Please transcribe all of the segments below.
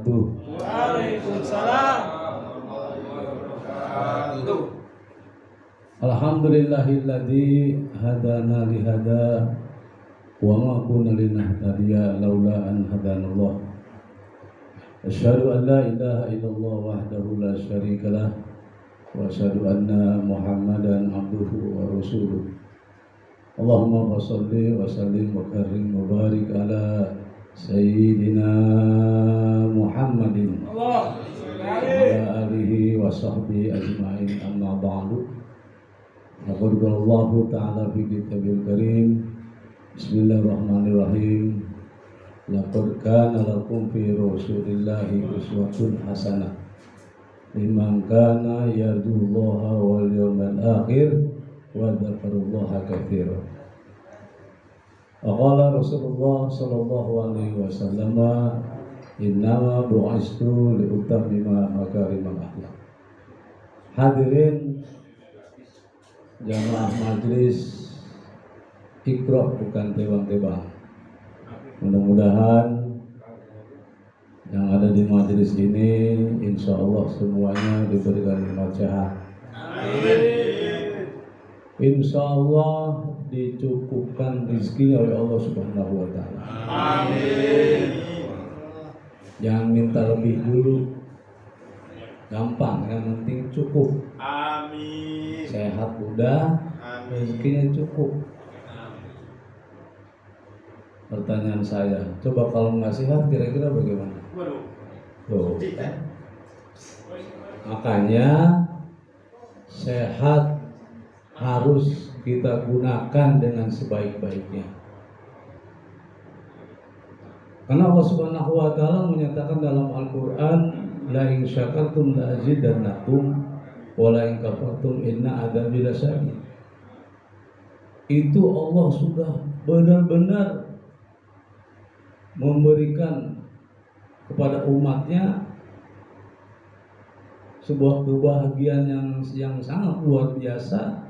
wabarakatuh. Waalaikumsalam. Alhamdulillahilladzi hadana lihada wa ma kunna linahtadiya laula an hadanallah. Asyhadu an la ilaha illallah wahdahu la syarikalah wa asyhadu anna Muhammadan abduhu wa rasuluh. Allahumma shalli wa sallim wa karim wa barik ala sayyidina Muhammadin wa ala alihi wa sahbihi ajma'in, amma ba'du. Laqad qala Allah ta'ala fi kitabil karim. Bismillahirrahmanirrahim. Laqad kana lakum fi rasulillahi uswatun hasanah liman kana yarjullaha wal yawmal akhir wa dzakarallaha katsiran. Qala Rasulullah sallallahu alaihi wasallam, innama bu'istu li utammima makarimal akhlak. Hadirin jamaah majelis Iqra bukan tebang-tebang. Mudah-mudahan yang ada di majelis ini insya Allah semuanya diberikan nikmat sehat. Insya Allah dicukupkan rezekinya oleh Allah Subhanahu wa Ta'ala. Jangan minta lebih dulu, gampang, yang penting cukup. Amin. Sehat udah, rezekinya cukup. Pertanyaan saya, coba kalau nggak sehat kira-kira bagaimana? Tuh. Makanya sehat harus kita gunakan dengan sebaik-baiknya. Karena Allah Subhanahu wa Ta'ala menyatakan dalam Al-Qur'an, la in syakartum la azidannakum wa la in kafartum inna adzabi lasyadid. Itu Allah sudah benar-benar memberikan kepada umatnya sebuah kebahagiaan yang sangat luar biasa,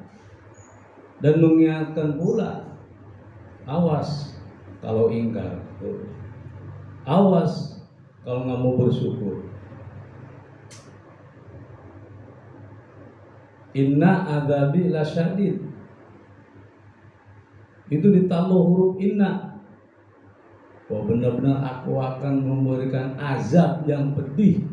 dan mengingatkan pula, awas kalau ingkar, awas kalau nggak mau bersyukur. Inna adzabi lasyadid, itu ditambah huruf inna. Wah, benar-benar aku akan memberikan azab yang pedih.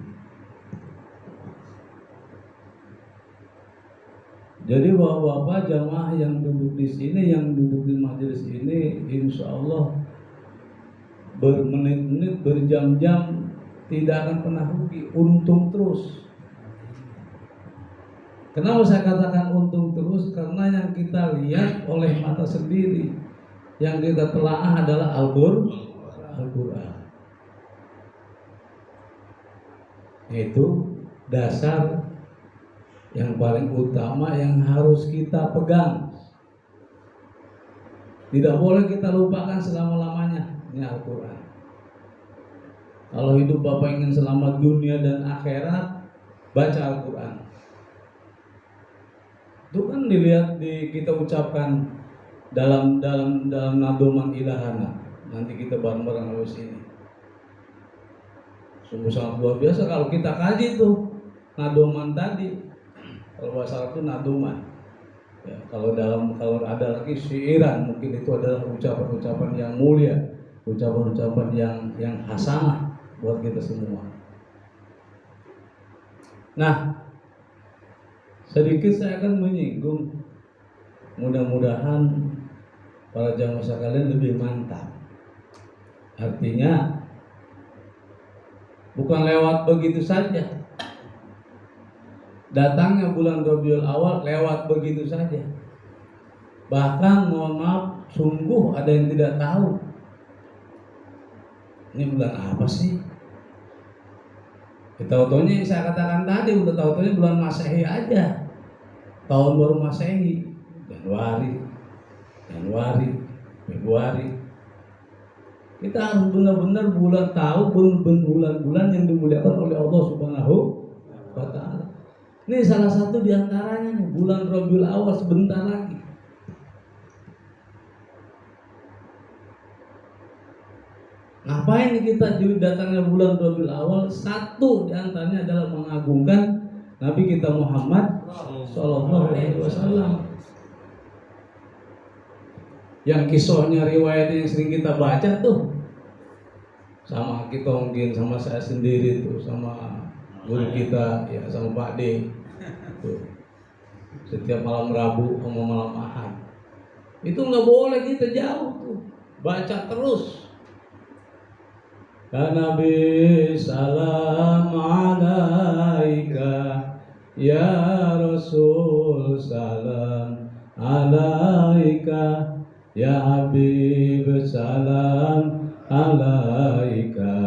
Jadi bapak-bapak jamaah yang duduk di sini, yang duduk di majelis ini, insya Allah bermenit-menit, berjam-jam tidak akan pernah rugi, untung terus. Kenapa saya katakan untung terus? Karena yang kita lihat oleh mata sendiri, yang kita telaah adalah Al-Quran. Itu dasar yang paling utama yang harus kita pegang. Tidak boleh kita lupakan selama-lamanya. Ini Al-Quran. Kalau hidup Bapak ingin selamat dunia dan akhirat, baca Al-Quran. Itu kan dilihat kita ucapkan dalam nadoman ilahana. Nanti kita bareng-bareng lewat sini. Sungguh sangat luar biasa kalau kita kaji tuh nadoman tadi. Kalau bahasa Arab itu nadoman. Ya, kalau ada lagi syiiran, mungkin itu adalah ucapan-ucapan yang mulia, ucapan-ucapan yang hasanah buat kita semua. Nah, sedikit saya akan menyinggung, mudah-mudahan para jamaah sekalian lebih mantap. Artinya bukan lewat begitu saja. Datangnya bulan Rabiul Awal lewat begitu saja. Bahkan mohon maaf, sungguh ada yang tidak tahu ini bulan apa sih. Tahu-tahunya yang saya katakan tadi, udah tahu-tahunya bulan Masehi aja, tahun baru Masehi, Januari, Februari. Kita harus benar-benar tahu bulan-bulan yang dimuliakan oleh Allah Subhanahu wa Ta'ala. Ini salah satu diantaranya nih, bulan Rabiul Awal sebentar lagi. Ngapain kita datangnya bulan Rabiul Awal? Satu di antaranya adalah mengagungkan Nabi kita Muhammad Sallallahu Alaihi Wasallam. Yang kisahnya riwayatnya yang sering kita baca tuh, sama kita mungkin sama saya sendiri tuh, sama guru kita ya, sama Pak D tuh. Setiap malam Rabu sama malam Ahad itu nggak boleh kita jauh tuh, baca terus. Ya Nabi salam alaika, ya Rasul salam alaika, ya Habib salam alaika,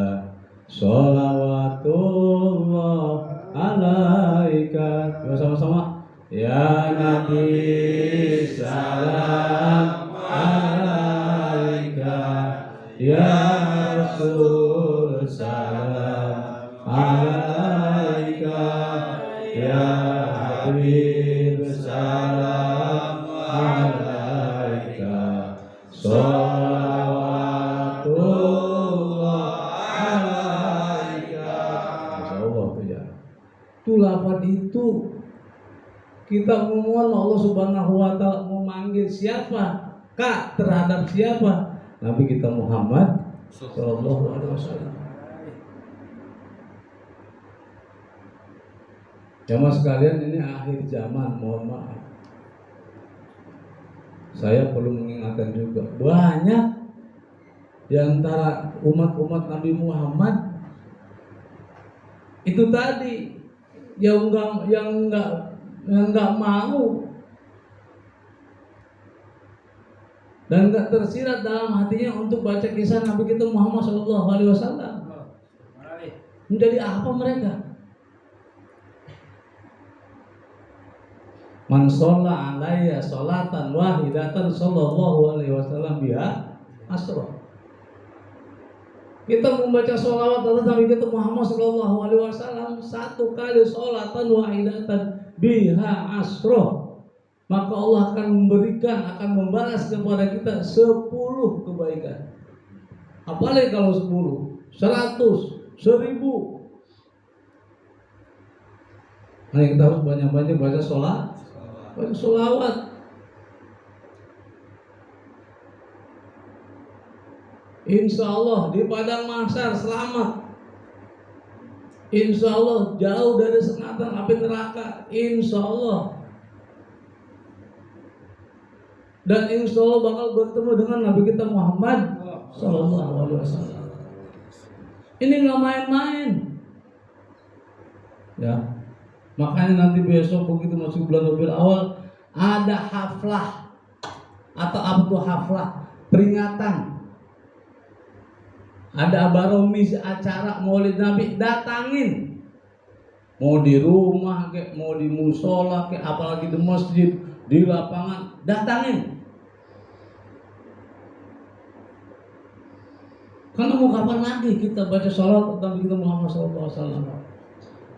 sholawatullah alaika. Sama-sama. Ya Nabi salam alaika, ya Rasul salam alaika, ya Habib salam alaika, sholawatullah alaika. Insyaallah tuh ya. Itu lafaz itu kita memohon Allah Subhanahu wa taala memanggil siapa? Kak terhadap siapa? Nabi kita Muhammad Sallallahu Alaihi Wasallam. Jamaah sekalian, ini akhir zaman, mohon maaf. Saya perlu mengingatkan juga, banyak di antara umat-umat Nabi Muhammad itu tadi yang enggak mau dan enggak tersirat dalam hatinya untuk baca kisah Nabi kita Muhammad Sallallahu Alaihi Wasallam. Menjadi apa mereka? Man sholla alayya sholatan wahidatan sallallahu alaihi wasallam biha asra. Kita membaca sholawat atas Nabi kita Muhammad sallallahu alaihi wasallam satu kali sholatan wahidatan biha asra, maka Allah akan memberikan, akan membalas kepada kita 10 kebaikan. Apalagi kalau 10, 100, 1000. Nah, kita harus banyak-banyak baca sholawat. Insya Allah di padang mahsyar selamat. Insya Allah jauh dari sengatan api neraka. Insya Allah. Dan insya Allah bakal bertemu dengan Nabi kita Muhammad Sallallahu Alaihi Wasallam. Ini nggak main-main. Ya. Makanya nanti besok begitu masuk bulan Rabiul Awal ada haflah atau apa tuh haflah peringatan. Ada baromis acara Maulid Nabi, datangin. Mau di rumah kayak, mau di musola kayak, apalagi di masjid, di lapangan, datangin. Karena mau kapan lagi kita baca sholawat tentang kita Muhammad SAW.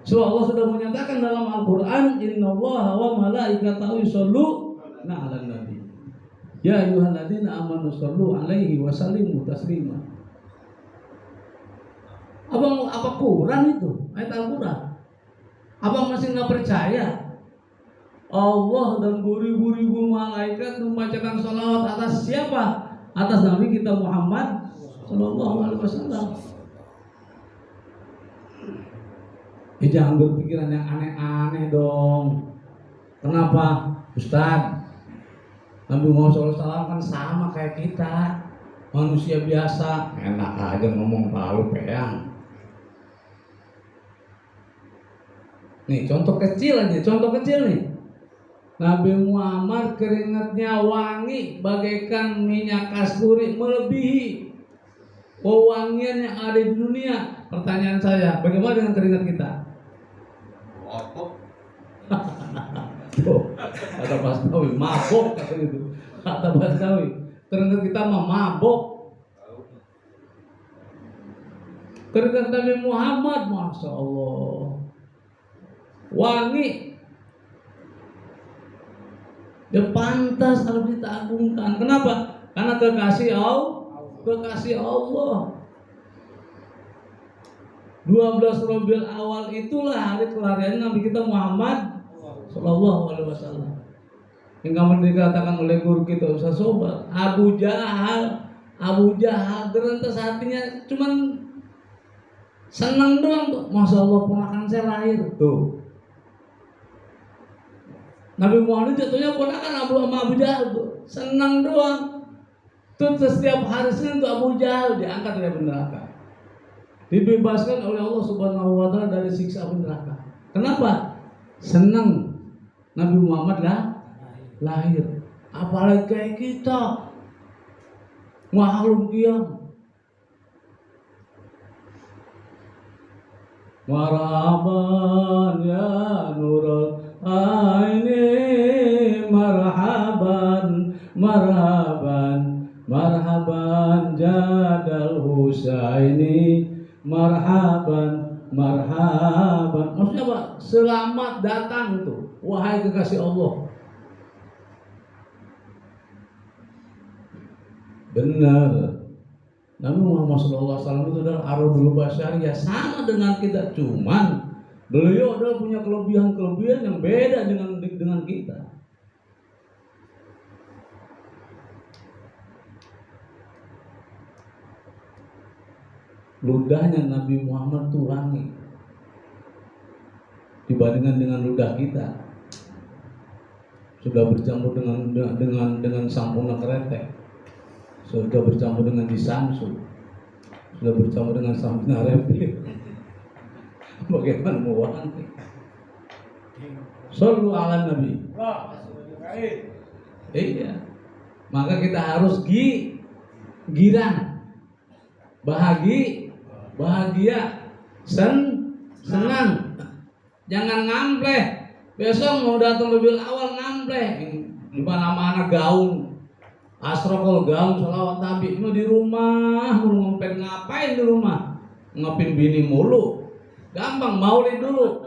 Sebab Allah sudah menyatakan dalam Al-Quran, Innallaha wa malaikatahu yusholluna 'alan nabi. Ya ayyuhalladzina amanu shollu 'alaihi wa sallimu taslima. Abang apa Quran itu? Ayat Al-Quran. Abang masih nggak percaya? Allah dan beribu-ribu malaikat membacakan sholawat atas siapa? Atas Nabi kita Muhammad Sallallahu Alaihi Wasallam. Jangan berpikiran yang aneh-aneh dong. Kenapa? Ustaz, Nabi Muhammad SAW kan sama kayak kita, manusia biasa. Enak aja ngomong palu peang. Nih contoh kecil nih. Nabi Muhammad keringatnya wangi bagaikan minyak kasturi, melebihi wewangian yang ada di dunia. Pertanyaan saya, bagaimana dengan keringat kita? Kata Bastawi, mabok kata itu. Kata Bastawi, keringat kita mah mabok. Keringat Nabi Muhammad, masya Allah, wangi. Dia pantas kalau kita agungkan. Kenapa? Karena kekasih Allah. 12 Rabiul Awal itulah hari kelahiran Nabi kita Muhammad Sallallahu Alaihi Wasallam. Yang kemarin dikatakan oleh guru kita Ustaz Sobar, Abu Jahal gerentas hatinya cuman senang doang tuh. Masya Allah ponakan saya lahir tuh. Nabi Muhammad jatuhnya ponakan Abu Jahal tuh, senang doang. Tuh setiap hari Senin tuh Abu Jahal diangkat dari neraka, dibebaskan oleh Allah Subhanahu Wa Taala dari siksa neraka. Kenapa? Senang Nabi Muhammad lahir. Apalagi kayak kita makhluk diam. Marhaban ya nurul aini, marhaban jadal Husaini, marhaban. Maksudnya apa? Selamat datang tuh, wahai kekasih Allah. Benar, Nabi Muhammad SAW itu adalah Aradul Basyariyah, sama dengan kita, cuman beliau adalah punya kelebihan yang beda dengan kita. Ludahnya Nabi Muhammad tuh wangi dibandingkan dengan ludah kita. Sudah bercampur dengan sampurna keretek, sudah bercampur dengan disamsu, sudah bercampur dengan sampurna replik. Bagaimana mau wangi? Shallu ala Nabi. Iya. Maka kita harus girang, bahagia, senang. Jangan ngampleh. Besok mau datang lebih awal ngampleh. Di mana-mana gaun, asrokol gaun, salawat Nabi. Mau di rumah, mau ngempet ngapain di rumah? Ngapin bini mulu. Gampang, maulid dulu.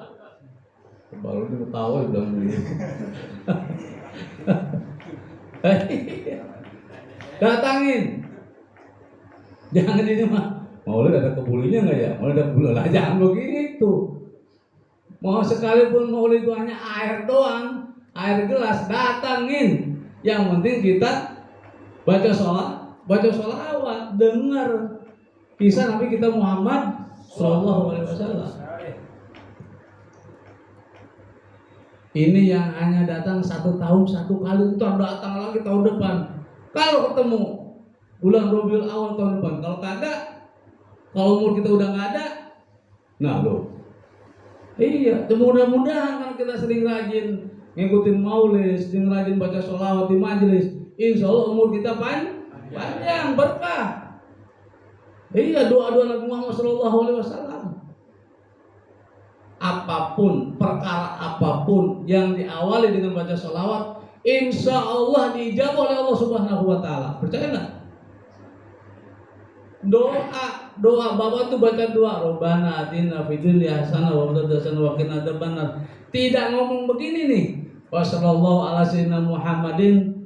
Baru dia ketawa bilang begitu. Datangin. Jangan ini mah. Maulid ada kebulinya nggak ya? Maulid ada kebulinya lah, jangan begitu. Mau sekalipun maulid itu hanya air doang, air gelas, datangin. Yang penting kita baca sholawat, dengar kisah Nabi kita Muhammad Sallallahu Alaihi Wasallam. Ini yang hanya datang 1 tahun 1 kali, itu datang lagi tahun depan. Kalau ketemu bulan Rabiul Awal tahun depan, kalau kagak, kalau umur kita udah nggak ada, nah loh. Iya, mudah-mudahan kalau kita sering rajin ngikutin maulid, sering rajin baca sholawat di majelis, insya Allah umur kita panjang, berkah. Iya, doa-doa Nabi Muhammad SAW. Perkara apapun yang diawali dengan baca sholawat, insya Allah dijawab oleh Allah Subhanahu Wa Taala. Percaya nggak? Doa Bapak tuh baca doa Rabbana atina fid dunya hasanah wa fil akhirati hasanah wa qina adzabannar. Tidak ngomong begini nih. Wassallallahu ala sayyidina Muhammadin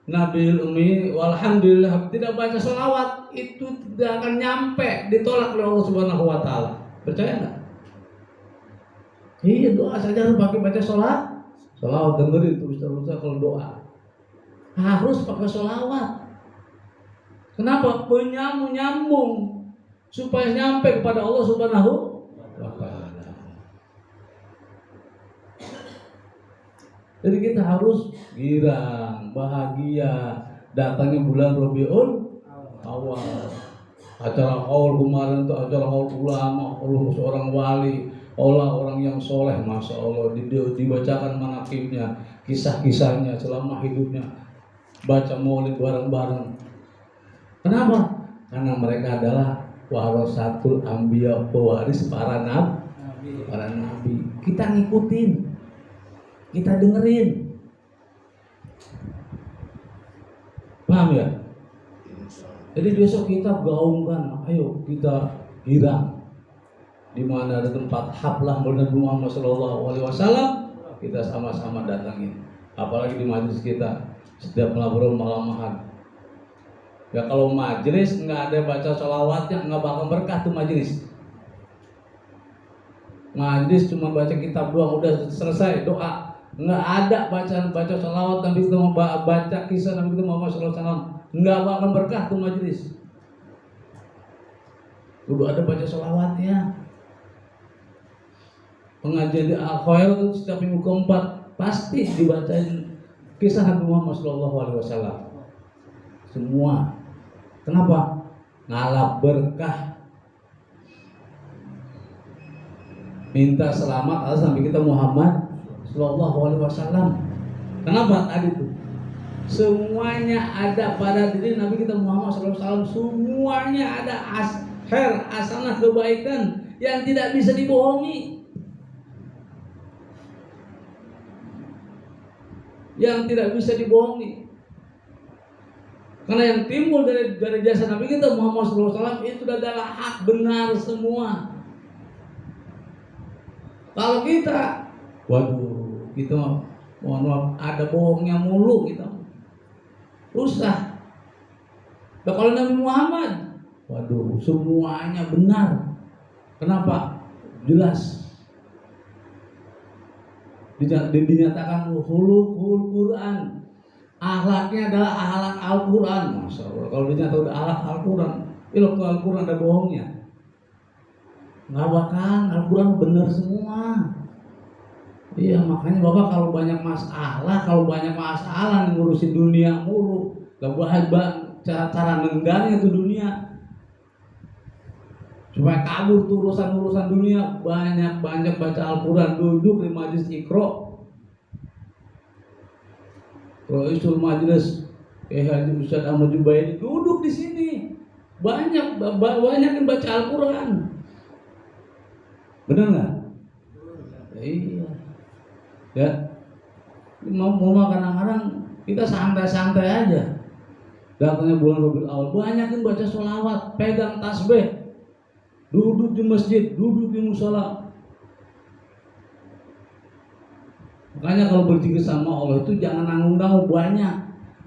nabiyil ummi walhamdulillah. Tidak baca sholawat, itu tidak akan nyampe, ditolak oleh Allah Subhanahu Wa Taala. Percaya nggak? Iya, doa saja harus pakai baca sholawat. Dengerin tuh Ustaz kalau doa harus pakai sholawat. Kenapa? Nyambung supaya nyampe kepada Allah Subhanahu wa Ta'ala. Jadi kita harus girang, bahagia datangnya bulan Rabiul Awal. Acara haul kemarin itu acara haul ulama, seorang wali, orang yang soleh, masya Allah, dibacakan manaqibnya, kisah-kisahnya selama hidupnya, baca maulid bareng-bareng. Kenapa? Karena mereka adalah warasatul anbiya, pewaris para nabi. Kita ngikutin, kita dengerin. Paham ya? Jadi besok kita gaungkan, ayo kita girang. Di mana ada tempat haflah Nabi Muhammad SAW, kita sama-sama datangin. Apalagi di majelis kita, setiap ngobrol malam-malam. Ya kalau majelis nggak ada baca sholawatnya, nggak bakal berkah tuh majelis. Majlis cuma baca kitab doang udah selesai doa. Nggak ada baca salawat Nabi kita mau baca kisah Nabi kita Muhammad SAW. Nggak bakal berkah tuh majlis. Udah ada baca salawatnya. Pengajian di Al-Khair itu setiap minggu keempat pasti dibacain kisah Nabi Muhammad SAW. Semua. Kenapa? Ngalap berkah. Minta selamat atas Nabi kita Muhammad SAW. Kenapa tadi itu? Semuanya ada pada diri Nabi kita Muhammad SAW. Semuanya ada hasanah kebaikan yang tidak bisa dibohongi. Yang tidak bisa dibohongi. Karena yang timbul dari jasa Nabi kita Muhammad SAW itu adalah hak benar semua. Kalau kita, waduh, kita mohon maaf, ada bohongnya mulu kita, susah. Nah, kalau Nabi Muhammad, waduh, semuanya benar. Kenapa? Jelas. Dinyatakan hulul Quran, akhlaknya adalah akhlak Al-Quran. Masya Allah. Kalau dinyatakan akhlak Al-Quran, kalau Al-Quran ada bohongnya, nggak bakal. Al-Quran benar semua. Iya, makanya Bapak kalau banyak masalah ngurusin dunia mulu, gak bahas cara nendangnya tuh dunia supaya kabur tuh urusan dunia. Banyak baca Al-Quran, duduk di majlis Iqra, Raisul Majlis Haji Ustadz Ahmad Jubairi duduk di sini, banyak yang baca Al-Quran. Benar nggak? Iya. Ya. Mau kadang-kadang kita santai-santai aja. Datangnya bulan Rabiul Awal, banyak yang baca sholawat, pegang tasbih, duduk di masjid, duduk di musola. Makanya kalau berzikir sama Allah itu jangan nanggung-nanggung, banyak.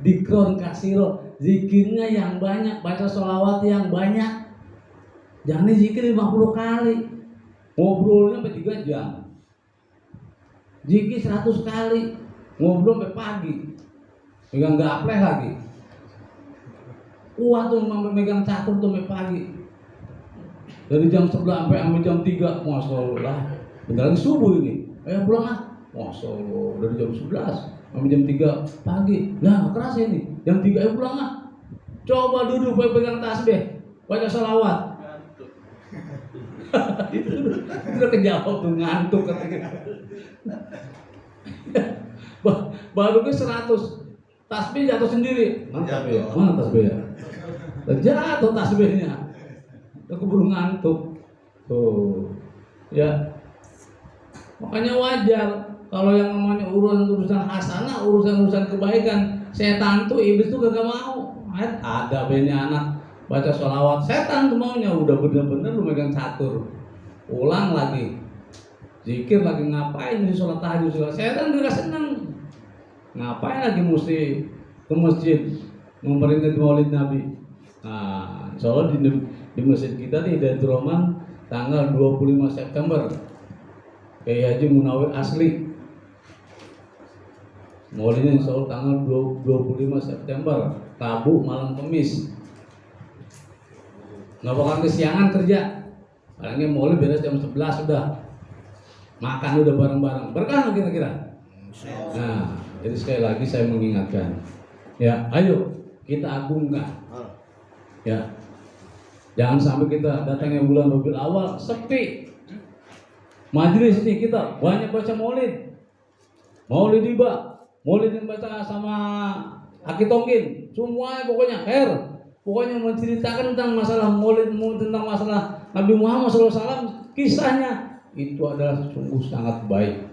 Dikron kasiro, zikirnya yang banyak, baca sholawat yang banyak. Jangan zikir 50 kali. Ngobrolnya sampai 3 jam. Zikir 100 kali. Ngobrol sampai pagi. Megang gapleh lagi. Kuat tuh megang catur tuh sampai pagi. Dari jam 11 sampai jam 3. Masya Allah. Bentar lagi subuh ini. Ayo pulang ah. Masya Allah. Dari jam 11 sampai jam 3 pagi. Nah, kerasa ini. Jam 3 ayo pulang ah. Coba duduk pegang tasbih, baca sholawat. Itu udah kejawab tuh, ngantuk katanya. Baru ke 100 tasbih jatuh sendiri. Mana tasbih ya? Jatuh tasbihnya. Keburu ngantuk. Tuh. Ya. Makanya wajar kalau yang namanya urusan hasanah, urusan kebaikan, setan tuh iblis tuh gak mau. Ada banyak anak baca sholawat, setan tuh maunya udah bener-bener lu megang catur, ulang lagi, zikir lagi, ngapain mesti sholat tahajud segala, setan juga seneng. Ngapain lagi mesti ke masjid memperingati Maulid Nabi. Nah, insya Allah di masjid kita di Hidayatul Rahman tanggal 25 September Kiai Haji Munawir Asli. Maulidnya insya Allah tanggal 25 September, Rabu malam Kamis. Nggak bakal kesiangan kerja. Palingnya maulid beres jam 11 sudah. Makan udah bareng-bareng. Berkah kira-kira. Nah, jadi sekali lagi saya mengingatkan. Ya, ayo kita agungkan. Ya. Jangan sampai kita datangnya bulan Rabiul Awal sepi. Majelis ini kita banyak baca maulid. Maulid tiba, maulid yang baca sama Aki Tongkin, semuanya pokoknya khair. Pokoknya menceritakan tentang masalah maulid, tentang masalah Nabi Muhammad SAW, kisahnya itu adalah sungguh sangat baik.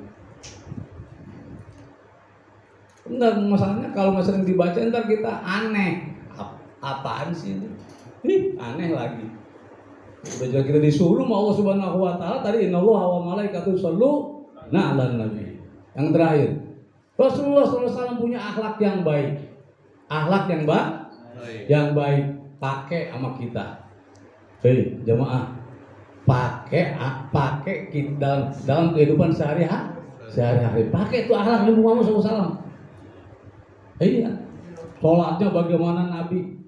Enggak, masalahnya kalau masalah yang dibaca ntar kita aneh. Apaan sih itu? Aneh lagi. Udah kita disuruh sama Allah Subhanahu wa taala tadi, innallaha wa malaikatahu yushollu 'alan nabi. Yang terakhir, Rasulullah SAW punya akhlak yang baik. Akhlak yang baik pakai sama kita. Hei jamaah, pakai kita dalam kehidupan sehari-hari. Pakai itu akhlak Nabi Muhammad SAW. Iya, sholatnya bagaimana Nabi,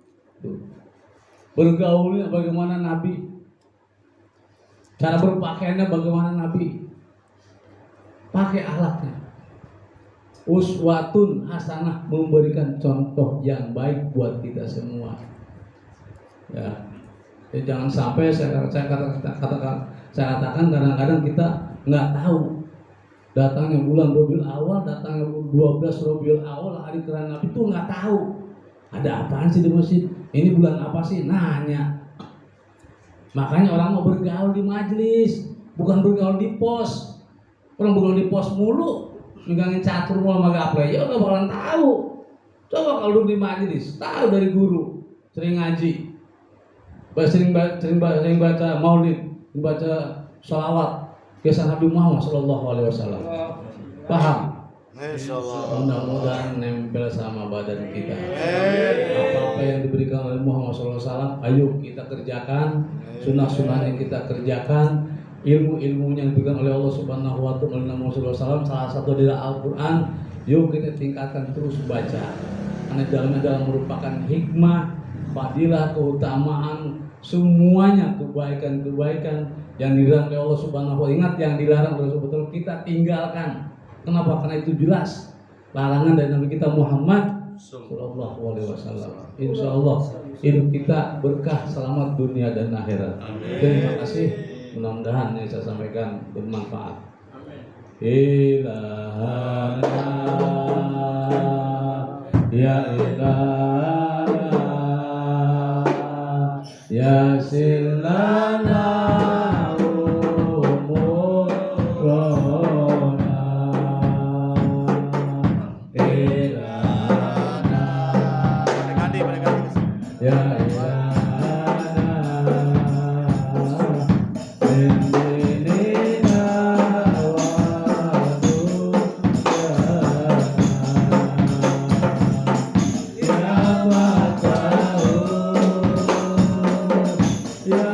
bergaulnya bagaimana Nabi, cara berpakaiannya bagaimana Nabi. Pakai akhlaknya. Uswatun hasanah, memberikan contoh yang baik buat kita semua. Ya, jangan sampai saya katakan kadang-kadang kita nggak tahu datangnya bulan Rabiul Awal, datangnya 12 Rabiul Awal, hari kelahiran Nabi itu nggak tahu. Ada apaan sih di masjid? Ini bulan apa sih? Nanya. Makanya orang mau bergaul di majelis, bukan bergaul di pos. Orang bergaul di pos mulu, megangin catur mulu sama gaple, ya udah bakalan tahu. Coba kalau duduk di majelis, tahu dari guru, sering ngaji, sering baca maulid, baca sholawat, kisah Nabi Muhammad SAW. Paham? Insyaallah. Mudah-mudahan nempel sama badan kita. Apa-apa yang diberikan oleh Muhammad SAW, ayo kita kerjakan. Sunnah-sunnahnya kita kerjakan. Ilmu-ilmunya yang diberikan oleh Allah Subhanahu wa Ta'ala oleh Muhammad SAW, salah satu adalah Al-Quran. Yuk kita tingkatkan terus baca. Karena dalamnya merupakan hikmah, fadilah, keutamaan, semuanya kebaikan-kebaikan yang dilarang oleh Allah Subhanahu wa Ta'ala. Ingat, yang dilarang oleh Allah Subhanahu wa Ta'ala kita tinggalkan. Kenapa? Karena itu jelas larangan dari Nabi kita Muhammad Sallallahu Alaihi Wasallam. Insya Allah hidup kita berkah, selamat dunia dan akhirat. Terima kasih. Mudah-mudahan yang saya sampaikan bermanfaat. Ilahana ya ilahana ya silana ya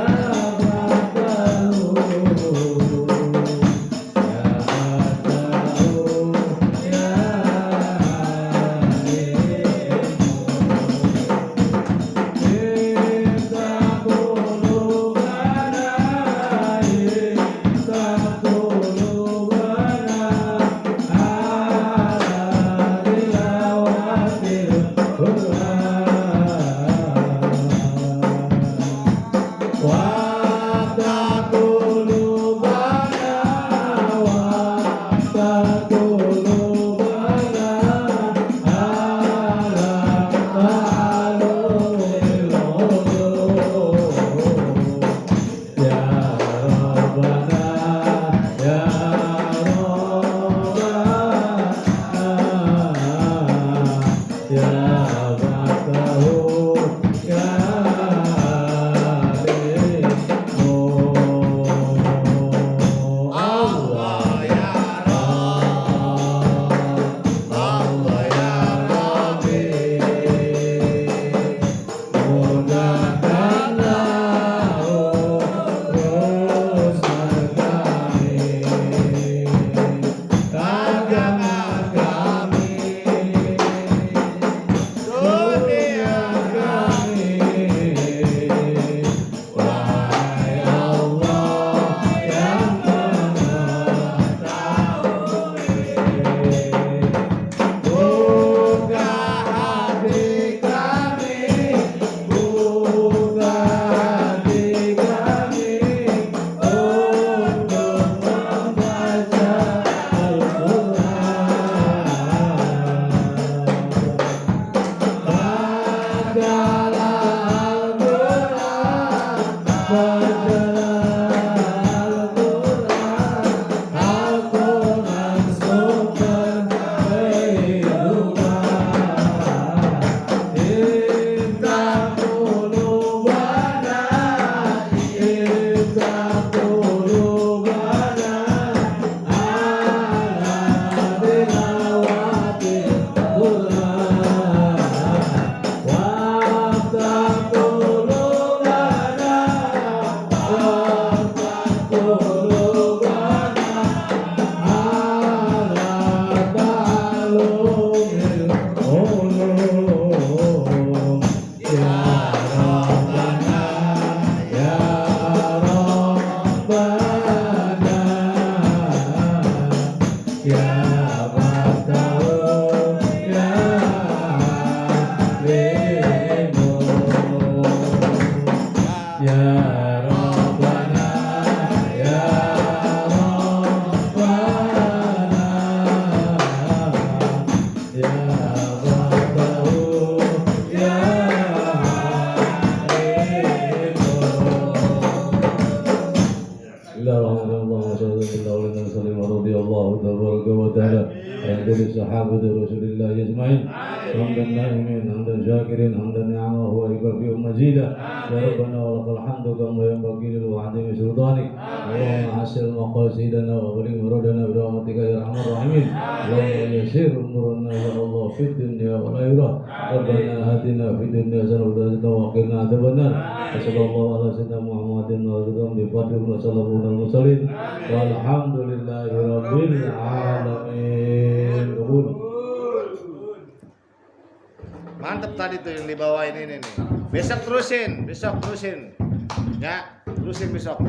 اللهم صل وسلم على وسلم رضي الله تبارك وتعالى عن كل صحابة رسول الله أجمعين حمدا نائمين حمدا شاكرين حمدا نعمه ويكفي مزيدا يا ربنا ولك الحمد كما ينبغي للوعدين سلطانك اللهم حسن مقاصدنا وغلق مرادنا برحمتك يا ارحم الراحمين اللهم يسر امورنا يا الله في الدنيا والاخره ربنا آتنا في الدنيا حسنة وقنا عذاب النار وصلى الله على سيدنا محمد وسلم بفضل وسلام على المرسلين والحمد لله رب العالمين. Mantap tadi tuh yang dibawain ini nih. Besok terusin ya, terusin besok.